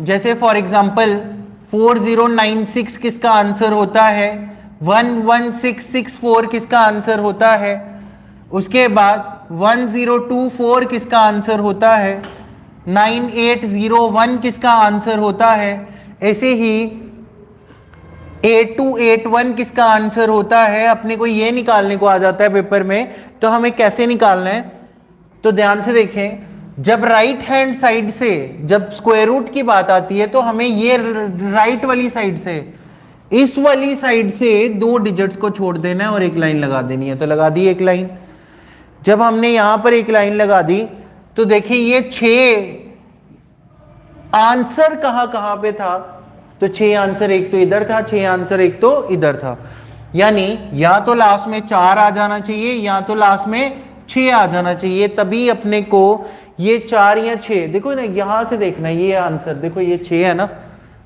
जैसे for example 4096 किसका answer होता है, 11664 किसका आंसर होता है, उसके बाद 1024 किसका आंसर होता है, 9801 किसका आंसर होता है, ऐसे ही 8281 किसका आंसर होता है। अपने को ये निकालने को आ जाता है पेपर में, तो हमें कैसे निकालना है, तो ध्यान से देखें। जब राइट हैंड साइड से जब स्क्वायर रूट की बात आती है तो हमें ये राइट वाली साइड से, इस वाली साइड से 2 डिजिट्स को छोड़ देना है और एक लाइन लगा देनी है। तो लगा दी एक लाइन। जब हमने यहां पर एक लाइन लगा दी तो देखिए ये 6 आंसर कहां कहां पे था, तो 6 आंसर एक तो इधर था, 6 आंसर एक तो इधर था। यानी या तो लास्ट में 4 आ जाना चाहिए या तो लास्ट में 6 आ जाना चाहिए, तभी अपने को ये 4 या 6, देखो ना यहां से देखना ये आंसर, देखो ये 6 है ना,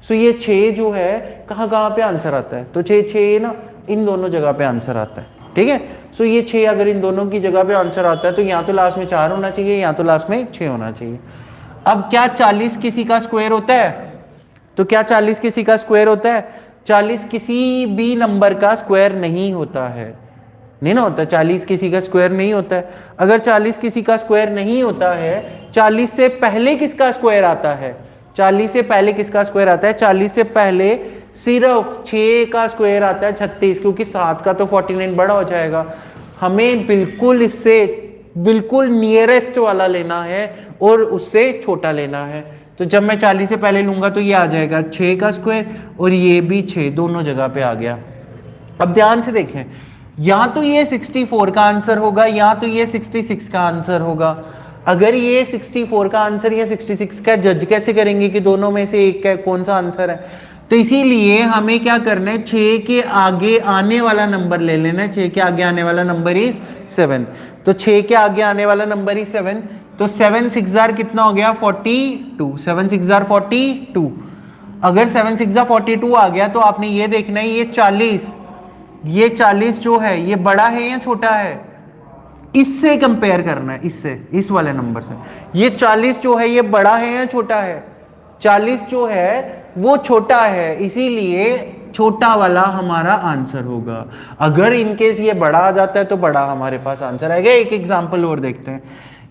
सो ये 6 जो है कहां कहां पे आंसर आता है, तो 6 ना इन दोनों जगह पे आंसर आता है। ठीक है, सो ये 6 अगर इन दोनों की जगह पे आंसर आता है तो या तो लास्ट में 4 होना चाहिए या तो लास्ट में 6 होना चाहिए। अब क्या 40 किसी का स्क्वायर होता है, तो क्या 40 किसी का स्क्वायर होता है, 40 किसी भी नंबर का स्क्वायर नहीं होता है, नहीं ना होता, 40 किसी का स्क्वायर नहीं होता है। अगर 40 किसी का स्क्वायर नहीं होता है, 40 से पहले किसका स्क्वायर आता है, 40 से पहले किसका स्क्वायर आता है, 40 से पहले सिर्फ 6 का स्क्वायर आता है 36, क्योंकि 7 का तो 49 बड़ा हो जाएगा। हमें बिल्कुल इससे बिल्कुल नियरेस्ट वाला लेना है और उससे छोटा लेना है। तो जब मैं 40 से पहले लूंगा तो ये आ जाएगा 6 का स्क्वायर और ये भी 6, दोनों जगह पे आ गया। अब ध्यान से देखें, या तो ये 64 का आंसर होगा या तो ये 66 का आंसर होगा। अगर ये 64 का आंसर या 66 का, जज कैसे करेंगे कि दोनों में से एक है, कौन सा आंसर है। तो इसीलिए हमें क्या करना है, 6 के आगे आने वाला नंबर ले लेना है। 6 के आगे आने वाला नंबर इज 7, तो 6 के आगे आने वाला नंबर इज 7, तो 7 6 जार कितना हो गया 42, 7 6 जार 42। अगर 7 6 जार 42 आ गया तो आपने ये देखना है ये 40 जो है ये बड़ा है या छोटा है, इससे कंपेयर करना है, इससे, इस वाले नंबर से। ये 40 जो है ये बड़ा है या छोटा है, 40 जो है वो छोटा है, इसीलिए छोटा वाला हमारा आंसर होगा। अगर इनकेस ये बड़ा आ जाता है तो बड़ा हमारे पास आंसर आएगा। एक एग्जांपल और देखते हैं,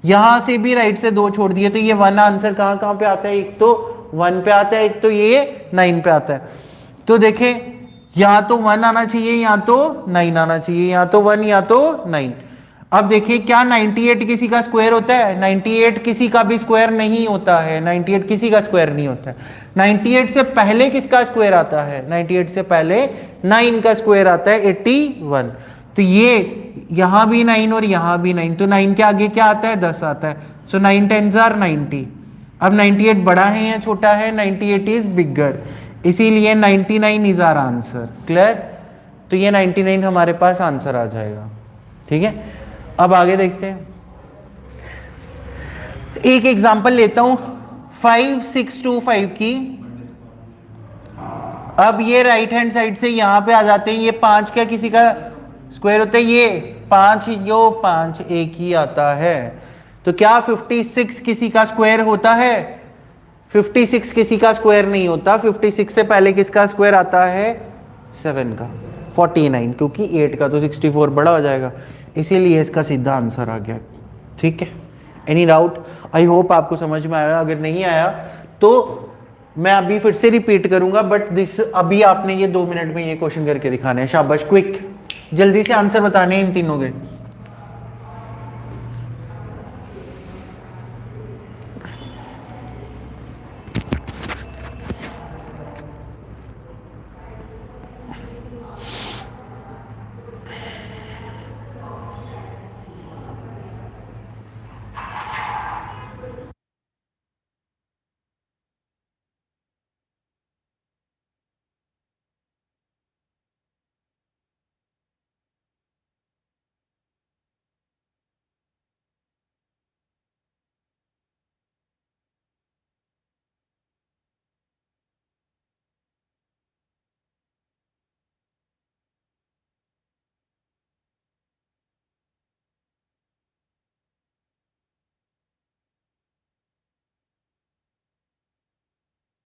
यहां से भी राइट से 2 छोड़ दिए तो ये 1 आंसर कहां कहां पे आता है, एक तो 1 पे आता है, एक तो ये 9 पे आता है। तो देखें या तो 1 आना चाहिए या तो 9 आना चाहिए, या तो 1 या तो 9। अब देखिए क्या 98 किसी का स्क्वायर होता है, 98 किसी का भी स्क्वायर नहीं होता है, 98 किसी का स्क्वायर नहीं होता है। 98 से पहले किसका स्क्वायर आता है, 98 से पहले 9 का स्क्वायर आता है 81। तो ये यहां भी 9 और यहां भी 9, तो 9 के आगे क्या आता है 10 आता है, सो 9 10s are 90। अब 98 बड़ा है या छोटा है, 98 इज बिगर, इसीलिए 99 इज आवर आंसर। क्लियर, तो ये 99 हमारे पास आंसर आ जाएगा। ठीक है, अब आगे देखते हैं, एक एग्जांपल लेता हूं 5625 की। अब ये राइट हैंड साइड से यहां पे आ जाते हैं, ये 5 क्या किसी का स्क्वायर होता है, ये 5 जो 5 एक ही आता है। तो क्या 56 किसी का स्क्वायर होता है, 56 किसी का स्क्वायर नहीं होता। 56 से पहले किसका स्क्वायर आता है 7 का, 49, क्योंकि 8 का तो 64 बड़ा हो जाएगा, इसीलिए इसका सीधा आंसर आ गया। ठीक है, एनी डाउट? आई होप आपको समझ में आया। अगर नहीं आया तो मैं अभी फिर से रिपीट करूंगा, बट दिस अभी आपने ये 2 मिनट में ये क्वेश्चन करके दिखाने हैं। शाबाश, क्विक, जल्दी से आंसर बताने हैं इन तीनों के।